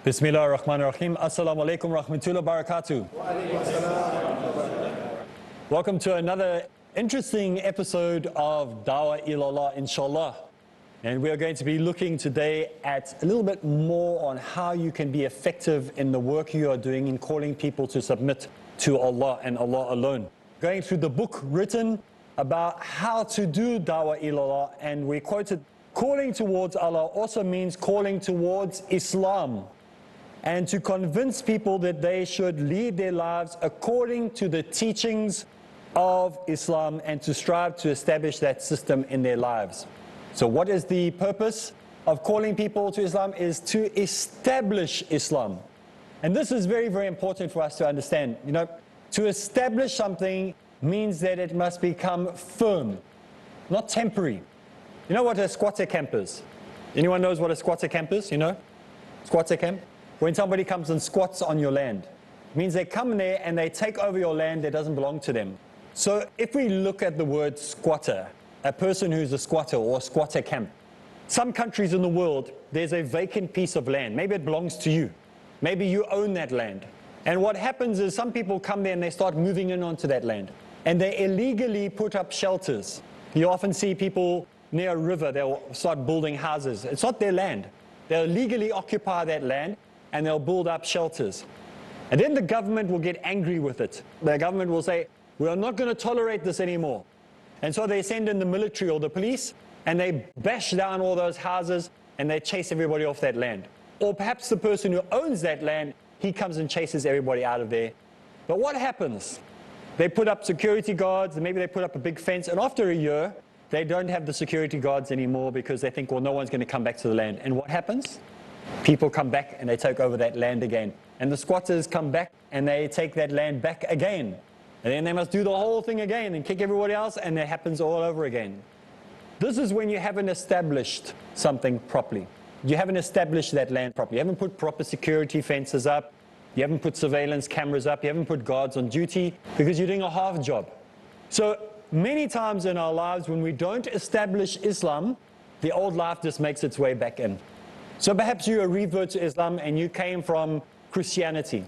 Bismillah ar-Rahman ar-Rahim. Assalamu alaikum rahmatullahi wa barakatuh. Welcome to another interesting episode of Dawah Ilallah, inshallah. And we are going to be looking today at a little bit more on how you can be effective in the work you are doing in calling people to submit to Allah and Allah alone. Going through the book written about how to do Dawah Ilallah, and we quoted, calling towards Allah also means calling towards Islam, and to convince people that they should lead their lives according to the teachings of Islam and to strive to establish that system in their lives. So what is the purpose of calling people to Islam? Is to establish Islam. And this is very, very important for us to understand. You know, to establish something means that it must become firm, not temporary. You know what a squatter camp is? Anyone knows what a squatter camp is? You know? Squatter camp? When somebody comes and squats on your land. It means they come there and they take over your land that doesn't belong to them. So if we look at the word squatter, a person who's a squatter or a squatter camp, some countries in the world, there's a vacant piece of land. Maybe it belongs to you. Maybe you own that land. And what happens is some people come there and they start moving in onto that land. And they illegally put up shelters. You often see people near a river, they'll start building houses. It's not their land. They'll legally occupy that land and they'll build up shelters. And then the government will get angry with it. The government will say, we are not going to tolerate this anymore. And so they send in the military or the police and they bash down all those houses and they chase everybody off that land. Or perhaps the person who owns that land, he comes and chases everybody out of there. But what happens? They put up security guards, and maybe they put up a big fence, and after a year, they don't have the security guards anymore because they think, well, no one's going to come back to the land. And what happens? People come back and they take over that land again. And the squatters come back and they take that land back again. And then they must do the whole thing again and kick everybody else, and it happens all over again. This is when you haven't established something properly. You haven't established that land properly. You haven't put proper security fences up. You haven't put surveillance cameras up. You haven't put guards on duty because you're doing a half job. So many times in our lives when we don't establish Islam, the old life just makes its way back in. So perhaps you're a revert to Islam and you came from Christianity,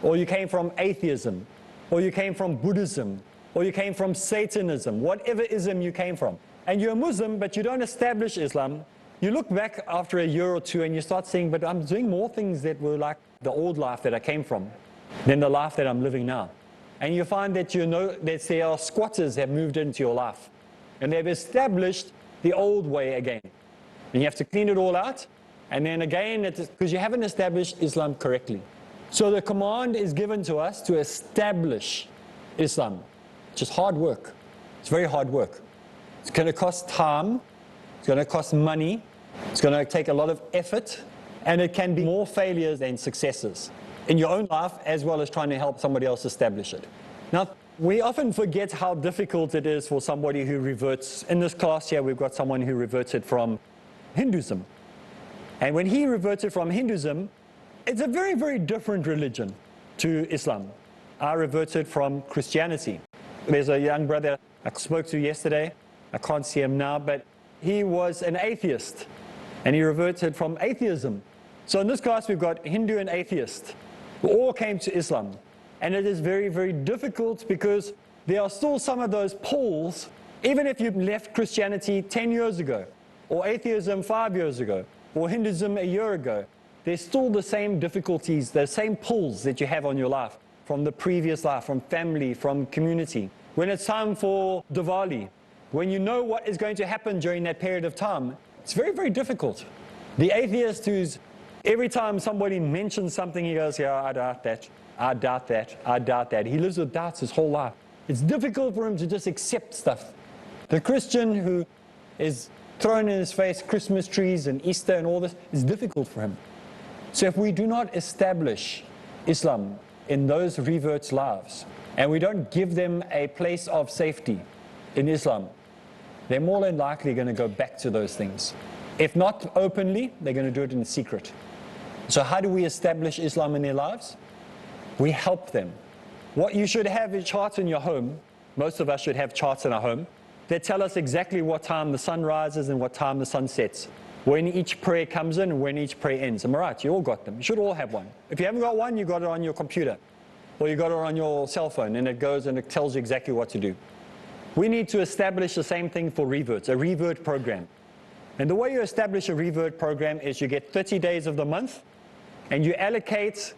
or you came from atheism, or you came from Buddhism, or you came from Satanism, whatever ism you came from. And you're a Muslim, but you don't establish Islam. You look back after a year or two and you start saying, but I'm doing more things that were like the old life that I came from than the life that I'm living now. And you find that that there are squatters have moved into your life. And they've established the old way again. And you have to clean it all out. And then again, because you haven't established Islam correctly. So the command is given to us to establish Islam. It's just hard work. It's very hard work. It's going to cost time. It's going to cost money. It's going to take a lot of effort. And it can be more failures than successes in your own life, as well as trying to help somebody else establish it. Now, we often forget how difficult it is for somebody who reverts. In this class here, we've got someone who reverted from Hinduism. And when he reverted from Hinduism, it's a very, very different religion to Islam. I reverted from Christianity. There's a young brother I spoke to yesterday. I can't see him now, but he was an atheist. And he reverted from atheism. So in this class, we've got Hindu and atheist who all came to Islam. And it is very, very difficult because there are still some of those pulls, even if you left Christianity 10 years ago, or atheism 5 years ago, or Hinduism a year ago, there's still the same difficulties, the same pulls that you have on your life, from the previous life, from family, from community. When it's time for Diwali, when you know what is going to happen during that period of time, it's very, very difficult. The atheist who's, every time somebody mentions something, he goes, yeah, I doubt that, I doubt that, I doubt that. He lives with doubts his whole life. It's difficult for him to just accept stuff. The Christian who is thrown in his face Christmas trees and Easter and all this, is difficult for him. So if we do not establish Islam in those reverts' lives, and we don't give them a place of safety in Islam, they're more than likely going to go back to those things. If not openly, they're going to do it in secret. So how do we establish Islam in their lives? We help them. What you should have is charts in your home. Most of us should have charts in our home that tell us exactly what time the sun rises and what time the sun sets. when each prayer comes in and when each prayer ends. Am I right? You all got them. You should all have one. If you haven't got one, you got it on your computer. Or you got it on your cell phone, and it goes and it tells you exactly what to do. We need to establish the same thing for reverts, a revert program. And the way you establish a revert program is you get 30 days of the month, and you allocate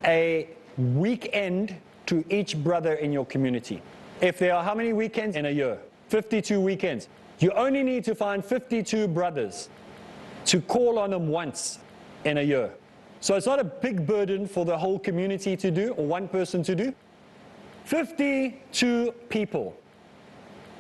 a weekend to each brother in your community. If there are how many weekends in a year? 52 weekends. You only need to find 52 brothers to call on them once in a year. So it's not a big burden for the whole community to do, or one person to do. 52 people.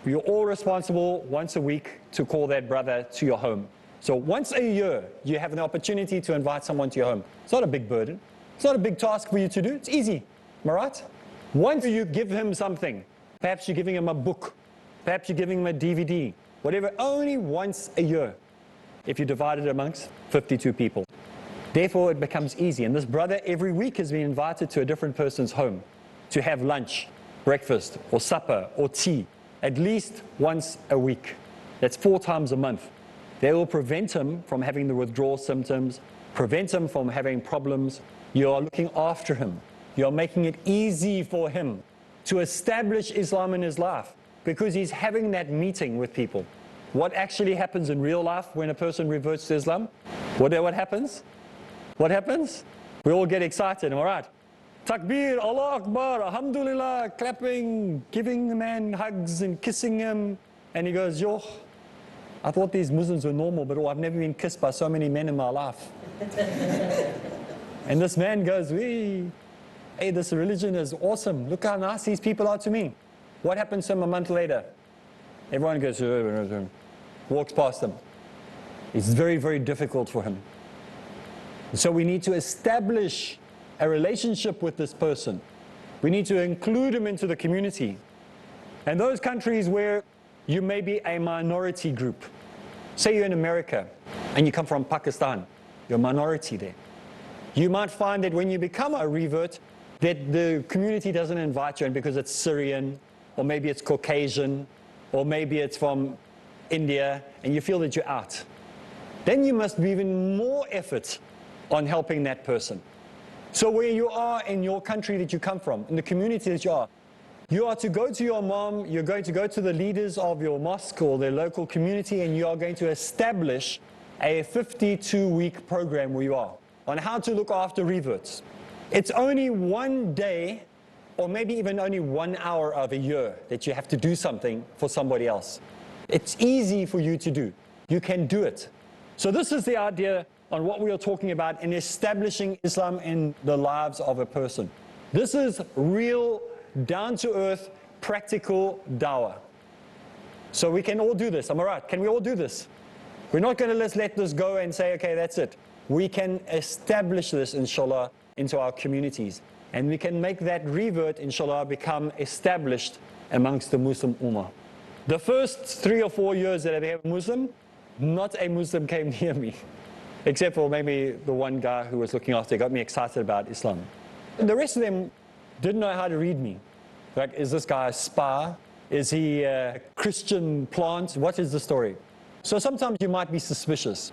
You're all responsible once a week to call that brother to your home. So once a year, you have an opportunity to invite someone to your home. It's not a big burden. It's not a big task for you to do. It's easy. Am I right? Once you give him something, perhaps you're giving him a book, perhaps you're giving him a DVD, whatever, only once a year, if you divide it amongst 52 people. Therefore, it becomes easy. And this brother every week has been invited to a different person's home to have lunch, breakfast, or supper, or tea, at least once a week. That's 4 times a month. They will prevent him from having the withdrawal symptoms, prevent him from having problems. You are looking after him. You are making it easy for him to establish Islam in his life because he's having that meeting with people. What actually happens in real life when a person reverts to Islam? What happens? What happens? We all get excited, all right? Takbir, Allah Akbar, Alhamdulillah, clapping, giving the man hugs and kissing him. And he goes, yo, I thought these Muslims were normal, but I've never been kissed by so many men in my life. And this man goes, hey, this religion is awesome. Look how nice these people are to me. What happens to him a month later? Everyone goes, walks past him. It's very, very difficult for him. So we need to establish a relationship with this person. We need to include him into the community. And those countries where you may be a minority group, say you're in America and you come from Pakistan, you're a minority there. You might find that when you become a revert, that the community doesn't invite you in because it's Syrian, or maybe it's Caucasian, or maybe it's from India, and you feel that you're out. Then you must be even more effort on helping that person. So where you are in your country that you come from, in the community that you are to go to your mom, you're going to go to the leaders of your mosque or their local community, and you are going to establish a 52-week program where you are on how to look after reverts. It's only one day, or maybe even only 1 hour of a year that you have to do something for somebody else. It's easy for you to do. You can do it. So this is the idea on what we are talking about in establishing Islam in the lives of a person. This is real, down-to-earth, practical dawah. So we can all do this, am I right? Can we all do this? We're not going to just let this go and say, okay, that's it. We can establish this, inshallah, into our communities. And we can make that revert, inshallah, become established amongst the Muslim Ummah. The first 3 or 4 years that I became a Muslim, not a Muslim came near me. Except for maybe the one guy who was looking after, got me excited about Islam. And the rest of them didn't know how to read me. Like, is this guy a spy? Is he a Christian plant? What is the story? So sometimes you might be suspicious.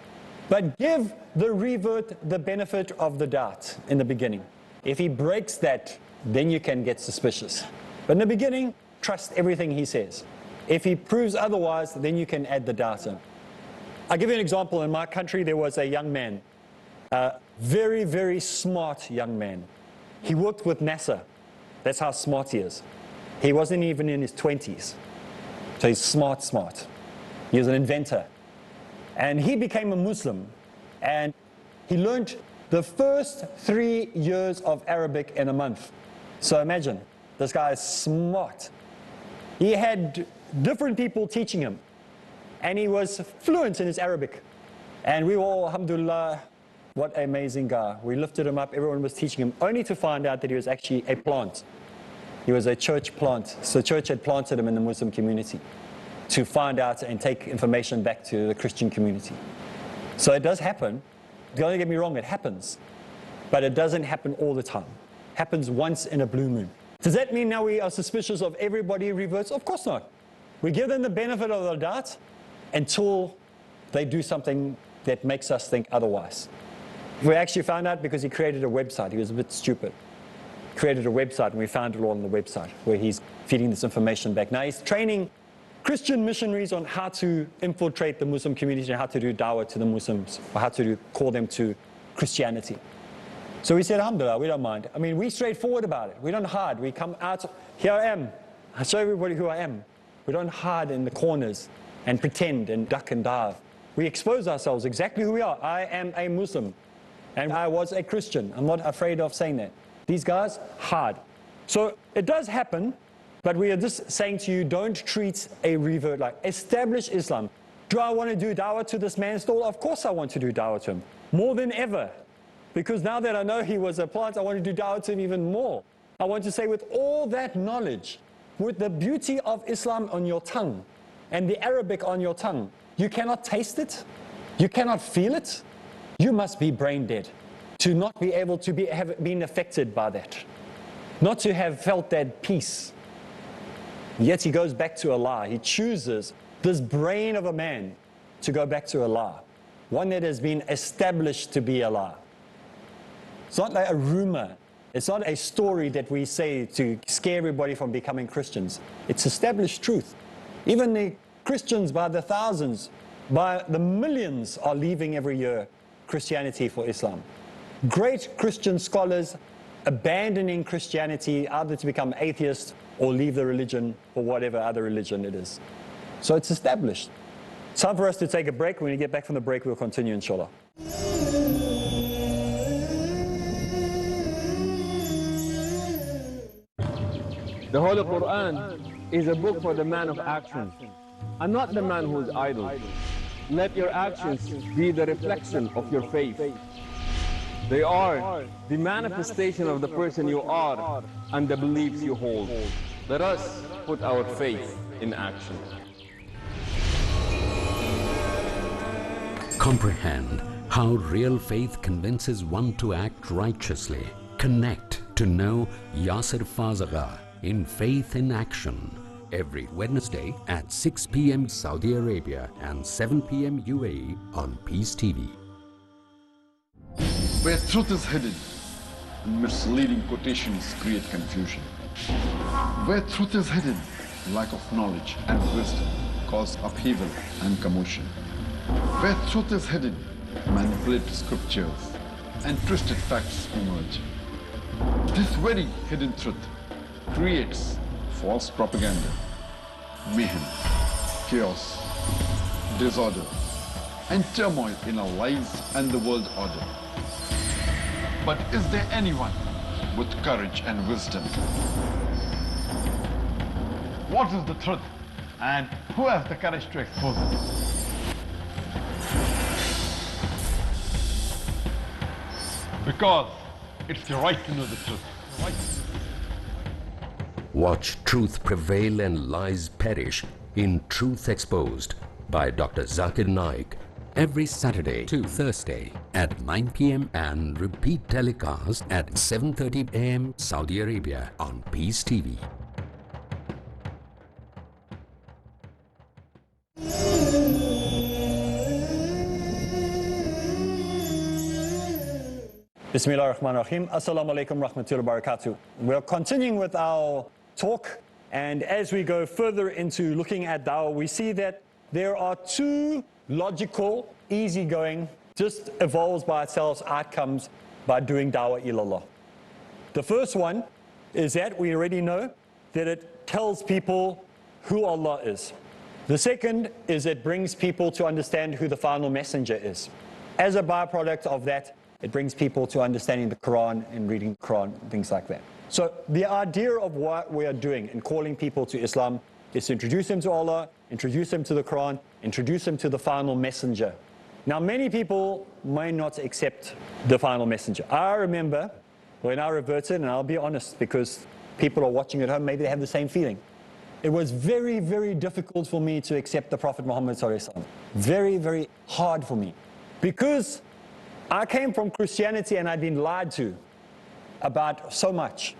But give the revert the benefit of the doubt in the beginning. If he breaks that, then you can get suspicious. But in the beginning, trust everything he says. If he proves otherwise, then you can add the doubt in. I'll give you an example. In my country, there was a young man, a very, very smart young man. He worked with NASA. That's how smart he is. He wasn't even in his 20s. So he's smart. He was an inventor. And he became a Muslim. And he learned the first 3 years of Arabic in a month. So imagine, this guy is smart. He had different people teaching him. And he was fluent in his Arabic. And we were all, alhamdulillah, what an amazing guy. We lifted him up, everyone was teaching him, only to find out that he was actually a plant. He was a church plant. So the church had planted him in the Muslim community to find out and take information back to the Christian community. So it does happen. Don't get me wrong, it happens. But it doesn't happen all the time. It happens once in a blue moon. Does that mean now we are suspicious of everybody who reverts? Of course not. We give them the benefit of the doubt until they do something that makes us think otherwise. We actually found out because he created a website. He was a bit stupid. Created a website, and we found it all on the website where he's feeding this information back. Now he's training Christian missionaries on how to infiltrate the Muslim community and how to do dawah to the Muslims, or how to call them to Christianity. So we said, alhamdulillah, we don't mind. I mean, we're straightforward about it. We don't hide. We come out, here I am. I show everybody who I am. We don't hide in the corners and pretend and duck and dive. We expose ourselves exactly who we are. I am a Muslim, and I was a Christian. I'm not afraid of saying that. These guys hide. So it does happen, but we are just saying to you, don't treat a revert like, establish Islam. Do I want to do dawah to this man still? Of course I want to do dawah to him, more than ever. Because now that I know he was a plant, I want to do dawah to him even more. I want to say, with all that knowledge, with the beauty of Islam on your tongue, and the Arabic on your tongue, you cannot taste it, you cannot feel it, you must be brain dead to not be able to have been affected by that, not to have felt that peace. Yet he goes back to Allah. He chooses this brain of a man to go back to Allah, one that has been established to be Allah. It's not like a rumor. It's not a story that we say to scare everybody from becoming Christians. It's established truth. Even the Christians by the thousands, by the millions are leaving every year Christianity for Islam. Great Christian scholars abandoning Christianity either to become atheists or leave the religion for whatever other religion it is. So it's established. It's time for us to take a break. When we get back from the break, we'll continue, inshallah. The Holy Quran is a book for the man of action, and not the man who is idle. Let your actions be the reflection of your faith. They are the manifestation of the person you are and the beliefs you hold. Let us put our faith in action. Comprehend how real faith convinces one to act righteously. Connect to know Yasir Fazaga in Faith in Action, every Wednesday at 6 p.m. Saudi Arabia and 7 p.m. UAE on Peace TV. Where truth is hidden, misleading quotations create confusion. Where truth is hidden, lack of knowledge and wisdom cause upheaval and commotion. Where truth is hidden, manipulated scriptures and twisted facts emerge. This very hidden truth creates false propaganda, mayhem, chaos, disorder, and turmoil in our lives and the world order. But is there anyone with courage and wisdom? What is the truth, and who has the courage to expose it? Because it's your right to know the truth. Watch truth prevail and lies perish in Truth Exposed by Dr. Zakir Naik every Saturday to Thursday at 9 p.m. and repeat telecast at 7:30 a.m. Saudi Arabia on Peace TV. Bismillah ar-Rahman ar-Rahim. Assalamu alaikum rahmatullahi wa barakatuh. We're continuing with our talk, and as we go further into looking at dawah, we see that there are two logical, easygoing, just evolves by itself outcomes by doing Dawah Ilallah. The first one is that we already know that it tells people who Allah is. The second is it brings people to understand who the final messenger is. As a byproduct of that, it brings people to understanding the Quran and reading the Quran, things like that. So the idea of what we are doing in calling people to Islam is to introduce them to Allah, introduce them to the Quran, introduce them to the final messenger. Now many people may not accept the final messenger. I remember when I reverted, and I'll be honest because people are watching at home, maybe they have the same feeling. It was very, very difficult for me to accept the Prophet Muhammad ﷺ. Very, very hard for me. Because I came from Christianity and I'd been lied to about so much.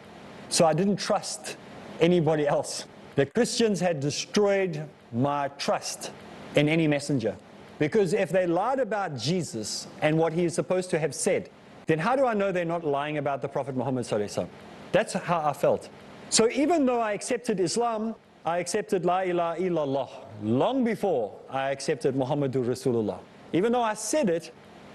So I didn't trust anybody else. The Christians had destroyed my trust in any messenger. Because if they lied about Jesus and what he is supposed to have said, then how do I know they're not lying about the Prophet Muhammad sallallahu alaihi wasallam? That's how I felt. So even though I accepted Islam, I accepted La ilaha illallah long before I accepted Muhammadur Rasulullah. Even though I said it,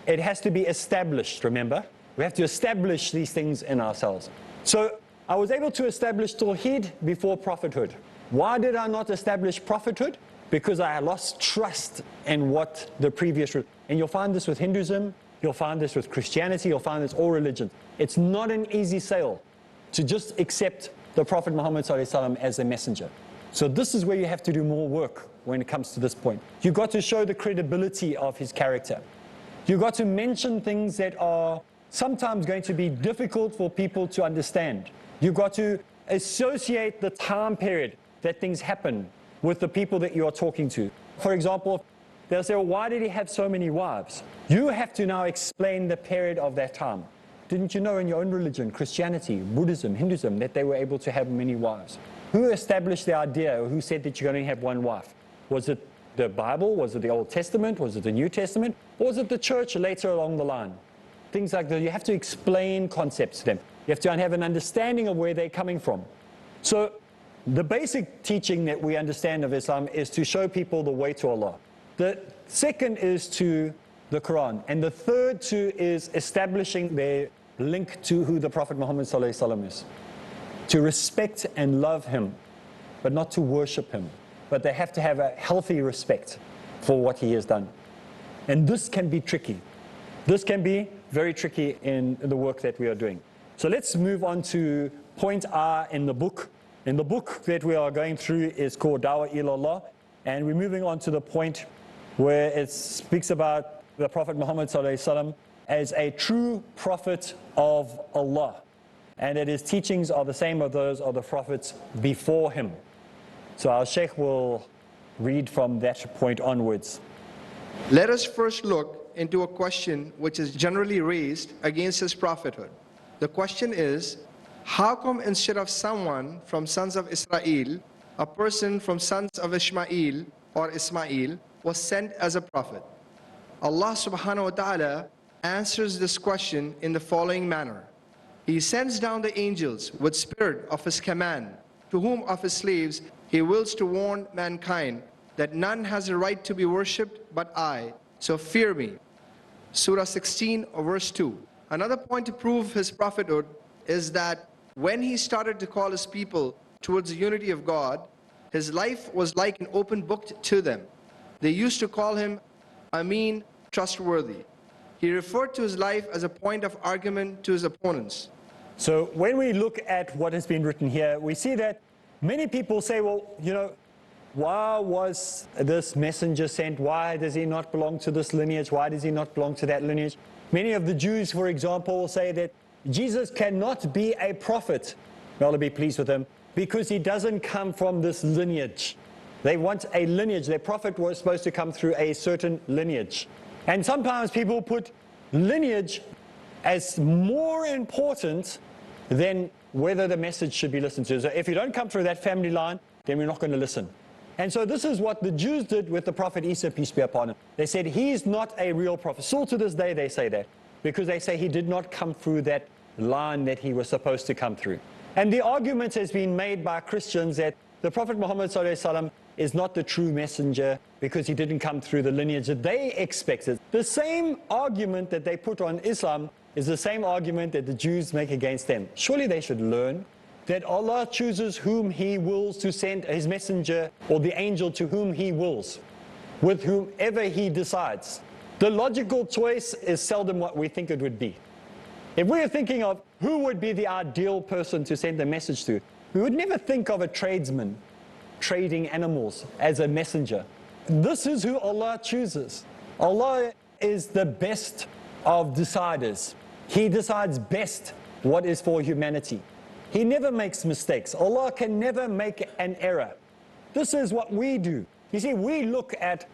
it has to be established, remember? We have to establish these things in ourselves. So I was able to establish Tawheed before prophethood. Why did I not establish prophethood? Because I lost trust in what the previous... And you'll find this with Hinduism, you'll find this with Christianity, you'll find this all religions. It's not an easy sale to just accept the Prophet Muhammad ﷺ as a messenger. So this is where you have to do more work when it comes to this point. You've got to show the credibility of his character. You've got to mention things that are sometimes going to be difficult for people to understand. You've got to associate the time period that things happen with the people that you are talking to. For example, they'll say, well, why did he have so many wives? You have to now explain the period of that time. Didn't you know in your own religion, Christianity, Buddhism, Hinduism, that they were able to have many wives? Who established the idea, or who said that you only have one wife? Was it the Bible? Was it the Old Testament? Was it the New Testament? Or was it the church later along the line? Things like that. You have to explain concepts to them. You have to have an understanding of where they're coming from. So the basic teaching that we understand of Islam is to show people the way to Allah. The second is to the Quran. And the third is establishing their link to who the Prophet Muhammad ﷺ is. To respect and love him, but not to worship him. But they have to have a healthy respect for what he has done. And this can be tricky. This can be very tricky in the work that we are doing. So let's move on to point R in the book. And the book that we are going through is called Dawah Ilallah. And we're moving on to the point where it speaks about the Prophet Muhammad ﷺ as a true prophet of Allah. And that his teachings are the same as those of the prophets before him. So our Sheikh will read from that point onwards. Let us first look into a question which is generally raised against his prophethood. The question is, how come instead of someone from sons of Israel, a person from sons of Ishmael or Ismail was sent as a prophet? Allah subhanahu wa ta'ala answers this question in the following manner. He sends down the angels with spirit of his command, to whom of his slaves he wills to warn mankind that none has a right to be worshipped but I, so fear me. Surah 16 verse 2. Another point to prove his prophethood is that when he started to call his people towards the unity of God, his life was like an open book to them. They used to call him Amin, trustworthy. He referred to his life as a point of argument to his opponents. So when we look at what has been written here, we see that many people say, well, you know, why was this messenger sent? Why does he not belong to this lineage? Why does he not belong to that lineage? Many of the Jews, for example, will say that Jesus cannot be a prophet. May Allah be pleased with him, because he doesn't come from this lineage. They want a lineage. Their prophet was supposed to come through a certain lineage. And sometimes people put lineage as more important than whether the message should be listened to. So if you don't come through that family line, then we're not going to listen. And so this is what the Jews did with the Prophet Isa, peace be upon him. They said he's not a real prophet. Still to this day they say that, because they say he did not come through that line that he was supposed to come through. And the argument has been made by Christians that the Prophet Muhammad ﷺ is not the true messenger because he didn't come through the lineage that they expected. The same argument that they put on Islam is the same argument that the Jews make against them. Surely they should learn that Allah chooses whom he wills to send his messenger or the angel to whom he wills, with whomever he decides. The logical choice is seldom what we think it would be. If we're thinking of who would be the ideal person to send a message to, we would never think of a tradesman trading animals as a messenger. This is who Allah chooses. Allah is the best of deciders. He decides best what is for humanity. He never makes mistakes. Allah can never make an error. This is what we do. You see, we look at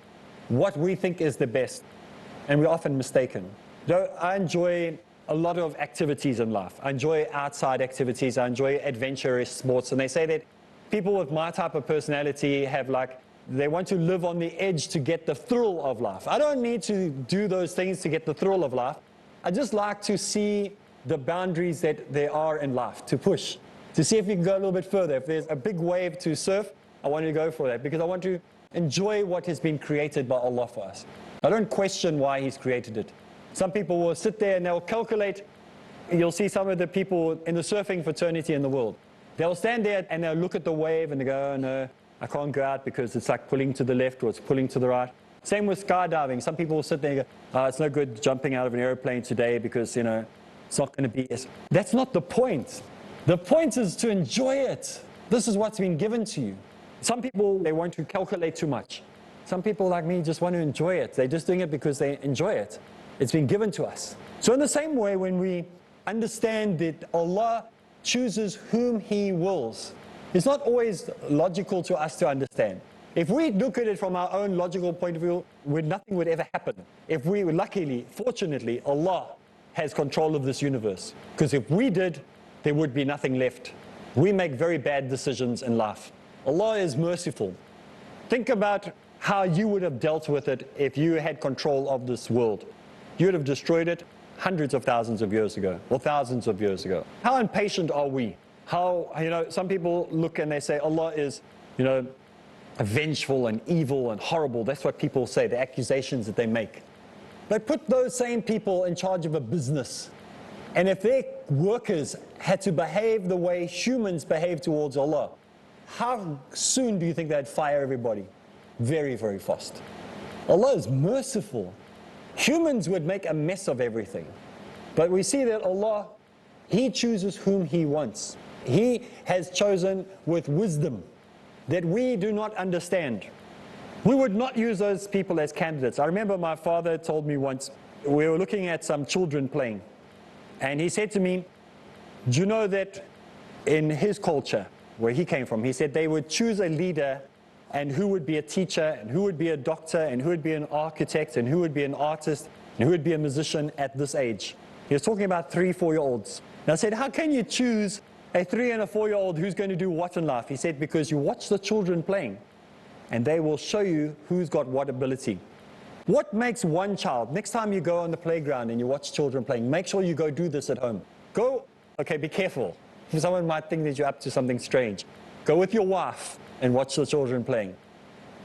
what we think is the best, and we're often mistaken. Though I enjoy a lot of activities in life. I enjoy outside activities. I enjoy adventurous sports. And they say that people with my type of personality have like They want to live on the edge to get the thrill of life. I don't need to do those things to get the thrill of life. I just like to see the boundaries that there are in life, to push, to see if you can go a little bit further. If there's a big wave to surf, I want to go for that because I want to enjoy what has been created by Allah for us. I don't question why He's created it. Some people will sit there and they'll calculate. You'll see some of the people in the surfing fraternity in the world. They'll stand there and they'll look at the wave and they go, oh no, I can't go out because it's like pulling to the left or it's pulling to the right. Same with skydiving. Some people will sit there and go, oh, it's no good jumping out of an airplane today because, you know, it's not going to be. That's not the point. The point is to enjoy it. This is what's been given to you. Some people, they want to calculate too much. Some people like me just want to enjoy it. They're just doing it because they enjoy it. It's been given to us. So in the same way, when we understand that Allah chooses whom He wills, it's not always logical to us to understand. If we look at it from our own logical point of view, nothing would ever happen. If we, luckily, fortunately, Allah has control of this universe. Because if we did, there would be nothing left. We make very bad decisions in life. Allah is merciful. Think about how you would have dealt with it if you had control of this world. You would have destroyed it hundreds of thousands of years ago, or thousands of years ago. How impatient are we? How, you know, some people look and they say Allah is, you know, vengeful and evil and horrible. That's what people say, the accusations that they make. But put those same people in charge of a business. And if their workers had to behave the way humans behave towards Allah, how soon do you think they'd fire everybody? Very, very fast. Allah is merciful. Humans would make a mess of everything. But we see that Allah, He chooses whom He wants. He has chosen with wisdom that we do not understand. We would not use those people as candidates. I remember my father told me once, we were looking at some children playing, and he said to me, do you know that in his culture, where he came from, he said they would choose a leader and who would be a teacher, and who would be a doctor, and who would be an architect, and who would be an artist, and who would be a musician at this age. He was talking about 3-4-year-olds. And I said, how can you choose a 3 and a 4-year-old who's going to do what in life? He said, because you watch the children playing, and they will show you who's got what ability. What makes one child, next time you go on the playground and you watch children playing, make sure you go do this at home. Go, okay, be careful. Someone might think that you're up to something strange. Go with your wife and watch the children playing.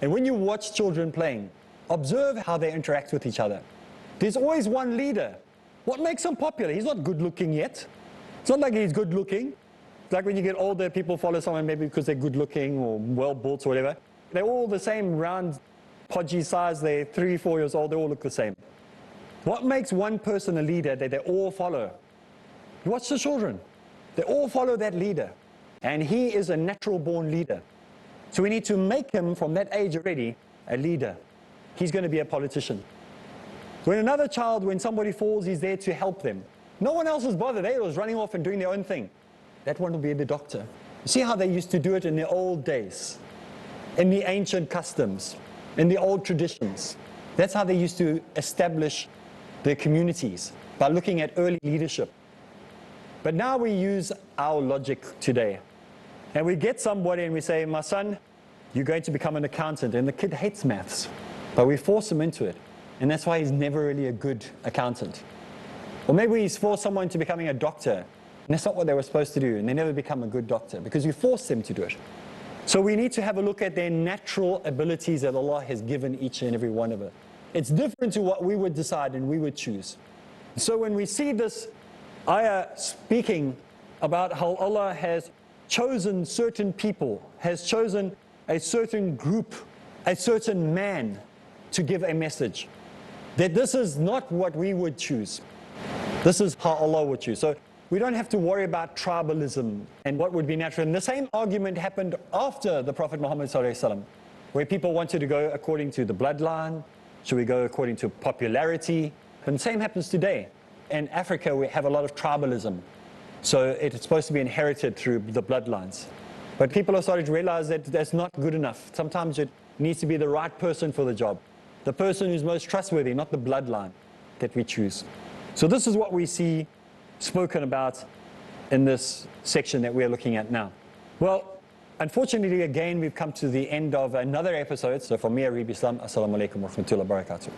And when you watch children playing, observe how they interact with each other. There's always one leader. What makes him popular? He's not good looking yet. It's not like he's good looking. It's like when you get older, people follow someone maybe because they're good looking or well built or whatever. They're all the same round, podgy size. They're 3-4 years old. They all look the same. What makes one person a leader that they all follow? You watch the children. They all follow that leader. And he is a natural born leader. So we need to make him from that age already a leader. He's going to be a politician. When another child, when somebody falls, he's there to help them. No one else is bothered. They was running off and doing their own thing. That one will be the doctor. You see how they used to do it in the old days, in the ancient customs, in the old traditions. That's how they used to establish their communities, by looking at early leadership. But now we use our logic today. And we get somebody and we say, my son, you're going to become an accountant. And the kid hates maths, but we force him into it. And that's why he's never really a good accountant. Or maybe we force someone to becoming a doctor, and that's not what they were supposed to do, and they never become a good doctor, because you force them to do it. So we need to have a look at their natural abilities that Allah has given each and every one of us. It's different to what we would decide and we would choose. So when we see this ayah speaking about how Allah has chosen certain people, has chosen a certain group, a certain man to give a message, that this is not what we would choose. This is how Allah would choose. So we don't have to worry about tribalism and what would be natural. And the same argument happened after the Prophet Muhammad ﷺ, where people wanted to go according to the bloodline. Should we go according to popularity? And the same happens today. In Africa, we have a lot of tribalism. So it's supposed to be inherited through the bloodlines. But people are starting to realize that that's not good enough. Sometimes it needs to be the right person for the job. The person who's most trustworthy, not the bloodline that we choose. So this is what we see spoken about in this section that we're looking at now. Well, Unfortunately, again, we've come to the end of another episode. So from me, Areeb Islam, Assalamu alaikum wa rahmatullahi wa barakatuh.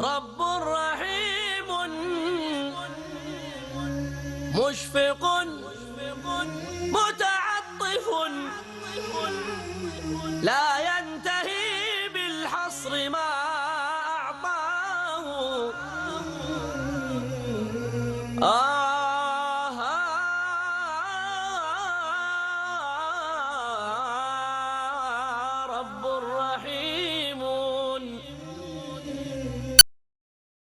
رب رحيم مشفق متعطف لا ينتهي بالحصر ما أعطاه رب